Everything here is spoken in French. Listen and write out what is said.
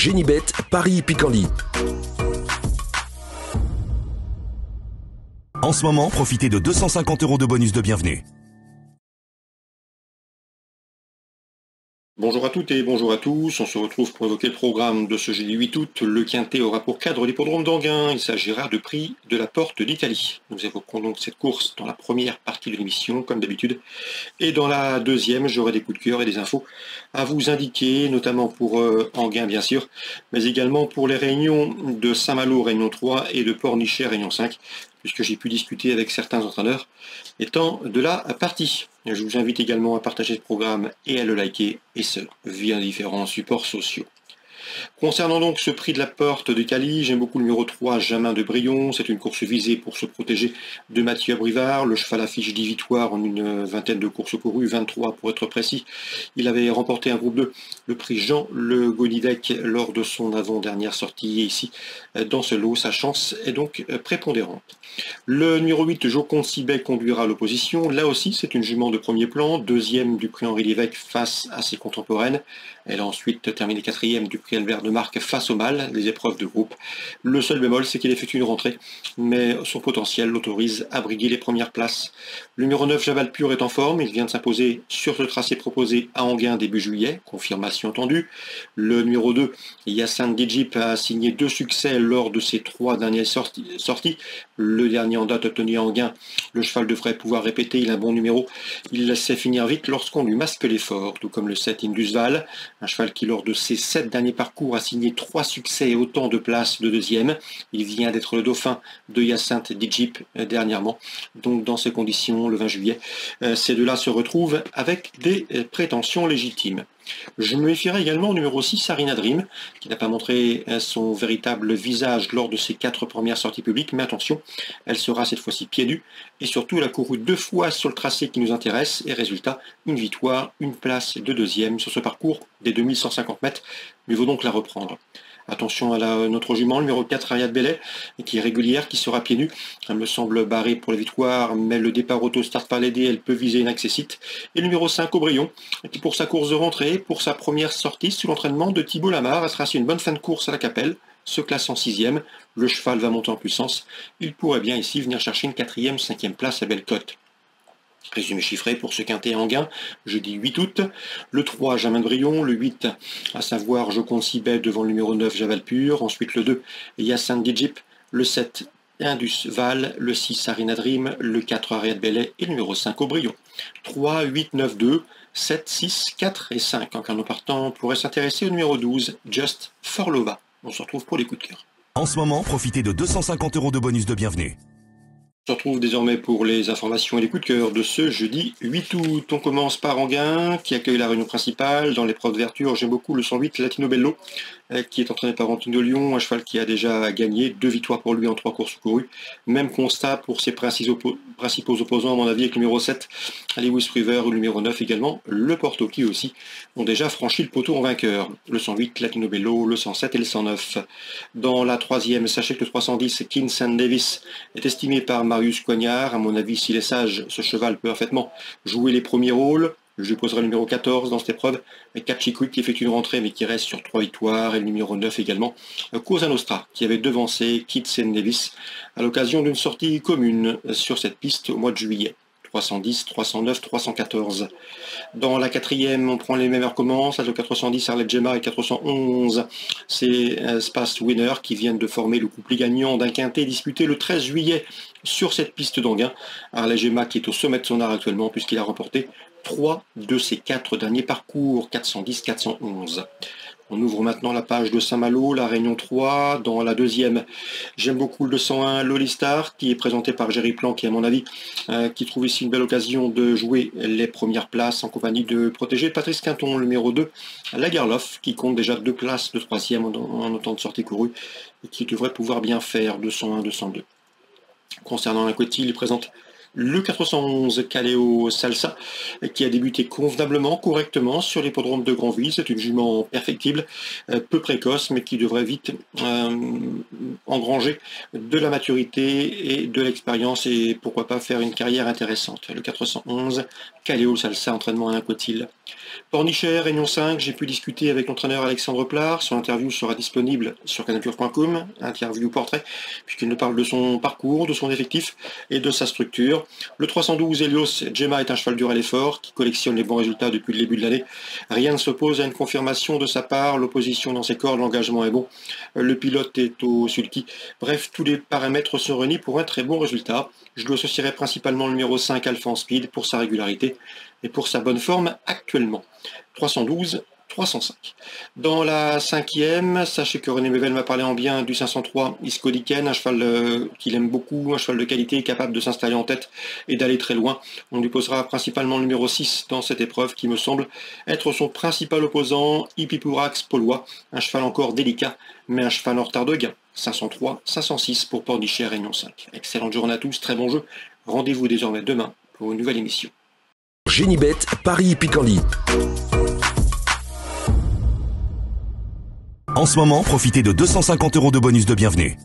Génibet, Paris-Picardie. En ce moment, profitez de 250 € de bonus de bienvenue. Bonjour à toutes et bonjour à tous, on se retrouve pour évoquer le programme de ce jeudi 8 août. Le Quintet aura pour cadre l'hippodrome d'Enghien. Il s'agira de prix de la Porte d'Italie. Nous évoquerons donc cette course dans la première partie de l'émission, comme d'habitude. Et dans la deuxième, j'aurai des coups de cœur et des infos à vous indiquer, notamment pour Enghien bien sûr, mais également pour les réunions de Saint-Malo, réunion 3, et de Pornichet, réunion 5, puisque j'ai pu discuter avec certains entraîneurs étant de la partie. Je vous invite également à partager ce programme et à le liker, et ce, via différents supports sociaux. Concernant donc ce prix de la Porte d'Italie, j'aime beaucoup le numéro 3, Jamin de Brion. C'est une course visée pour se protéger de Mathieu Abrivard. Le cheval affiche 10 victoires en une vingtaine de courses courues, 23 pour être précis. Il avait remporté un groupe 2, le prix Jean Le Gonidec, lors de son avant-dernière sortie. Et ici, dans ce lot, sa chance est donc prépondérante. Le numéro 8, Joconde Sibet, conduira l'opposition. Là aussi, c'est une jument de premier plan, deuxième du prix Henri Lévesque face à ses contemporaines. Elle a ensuite terminé quatrième du prix Albert de Marque face au mâle, les épreuves de groupe. Le seul bémol, c'est qu'il effectue une rentrée, mais son potentiel l'autorise à briguer les premières places. Le numéro 9, Javal Pur, est en forme. Il vient de s'imposer sur ce tracé proposé à Enghien début juillet, confirmation entendue. Le numéro 2, Hyacinthe Djip, a signé 2 succès lors de ses 3 dernières sorties. Le dernier en date obtenu à Enghien, le cheval devrait pouvoir répéter, il a un bon numéro. Il sait finir vite lorsqu'on lui masque l'effort, tout comme le 7 Indusval, un cheval qui lors de ses 7 derniers parcours a signé 3 succès et autant de places de deuxième. Il vient d'être le dauphin de Hyacinthe Djip dernièrement. Donc dans ces conditions, le 20 juillet, ces deux-là se retrouvent avec des prétentions légitimes. Je me méfierai également au numéro 6, Sarina Dream, qui n'a pas montré son véritable visage lors de ses 4 premières sorties publiques, mais attention, elle sera cette fois-ci pieds nus, et surtout elle a couru 2 fois sur le tracé qui nous intéresse, et résultat, une victoire, une place de deuxième sur ce parcours des 2150 mètres. Mieux vaut donc la reprendre. Attention à notre jument, le numéro 4, Ariad Bellet, qui est régulière, qui sera pieds nus. Elle me semble barrée pour la victoire, mais le départ auto start par l'aider, elle peut viser une accessite. Et le numéro 5, Aubryon, qui pour sa course de rentrée, pour sa première sortie sous l'entraînement de Thibaut Lamar, elle sera une bonne fin de course à la Capelle, se classe en 6e. Le cheval va monter en puissance. Il pourrait bien ici venir chercher une 4e, 5e place à belle cote. Résumé chiffré pour ce quintet Enghien, jeudi 8 août. Le 3, Jamin de Brion. Le 8, à savoir Joconde Sibet devant le numéro 9, Javal Pur. Ensuite le 2, Hyacinthe Djip. Le 7, Indus Val. Le 6, Sarina Dream. Le 4, Ariad Bellet. Et le numéro 5, Aubryon. 3, 8, 9, 2, 7, 6, 4 et 5. En carnet partant, on pourrait s'intéresser au numéro 12, Just Forlova. On se retrouve pour les coups de cœur. En ce moment, profitez de 250 € de bonus de bienvenue. On se retrouve désormais pour les informations et les coups de cœur de ce jeudi 8 août. On commence par Enghien, qui accueille la réunion principale. Dans l'épreuve d'ouverture, j'aime beaucoup le 108 Latino Bello, qui est entraîné par Antonio Lyon, un cheval qui a déjà gagné 2 victoires pour lui en 3 courses courues. Même constat pour ses principaux opposants, à mon avis, avec le numéro 7, Lewis River, ou le numéro 9 également, le Porto, qui aussi ont déjà franchi le poteau en vainqueur. Le 108 Latino Bello, le 107 et le 109. Dans la troisième, sachez que le 310 King St. Davis est estimé par Marius Coignard. À mon avis, s'il est sage, ce cheval peut parfaitement jouer les premiers rôles. Je poserai le numéro 14 dans cette épreuve, Kachikwik qui effectue une rentrée mais qui reste sur 3 victoires, et le numéro 9 également, Cosa Nostra, qui avait devancé Kid St. Davis à l'occasion d'une sortie commune sur cette piste au mois de juillet. 310, 309, 314. Dans la quatrième, on prend les mêmes heures commence, avec le 410 Arlette Gemma et 411. C'est Space Winner qui viennent de former le couplet gagnant d'un quintet disputé le 13 juillet sur cette piste d'Enghien. Arlette Gemma qui est au sommet de son art actuellement puisqu'il a remporté 3 de ses 4 derniers parcours, 410, 411. On ouvre maintenant la page de Saint-Malo, la Réunion 3. Dans la deuxième, j'aime beaucoup le 201 Lolistar, qui est présenté par Jerry Plan, qui à mon avis, qui trouve ici une belle occasion de jouer les premières places en compagnie de protégé Patrice Quinton, le numéro 2, Lagerlof, qui compte déjà 2 places de 3e en autant de sorties courues, et qui devrait pouvoir bien faire 201, 202. Concernant l'Inquetil, il présente Le 411 Caléo Salsa, qui a débuté convenablement, correctement sur l'hippodrome de Granville. C'est une jument perfectible, peu précoce, mais qui devrait vite engranger de la maturité et de l'expérience et pourquoi pas faire une carrière intéressante. Le 411 Caléo Salsa, entraînement à un Cotil. Pornichet, Réunion 5, j'ai pu discuter avec l'entraîneur Alexandre Plard. Son interview sera disponible sur canapure.com, interview portrait, puisqu'il nous parle de son parcours, de son effectif et de sa structure. Le 312 Helios Gemma est un cheval dur à l'effort qui collectionne les bons résultats depuis le début de l'année. Rien ne s'oppose à une confirmation de sa part, l'opposition dans ses cordes, l'engagement est bon, le pilote est au sulky. Bref, tous les paramètres sont réunis pour un très bon résultat. Je lui associerai principalement le numéro 5 Alpha Speed pour sa régularité et pour sa bonne forme actuellement. 312, 305. Dans la 5e, sachez que René Mével m'a parlé en bien du 503 Isco Dicken, un cheval qu'il aime beaucoup, un cheval de qualité capable de s'installer en tête et d'aller très loin. On lui posera principalement le numéro 6 dans cette épreuve qui me semble être son principal opposant, Hippipurax Paulois, un cheval encore délicat, mais un cheval en retard de gain. 503, 506 pour Pornichet Réunion 5. Excellente journée à tous, très bon jeu. Rendez-vous désormais demain pour une nouvelle émission. Génibet, Paris Picardie. En ce moment, profitez de 250 € de bonus de bienvenue.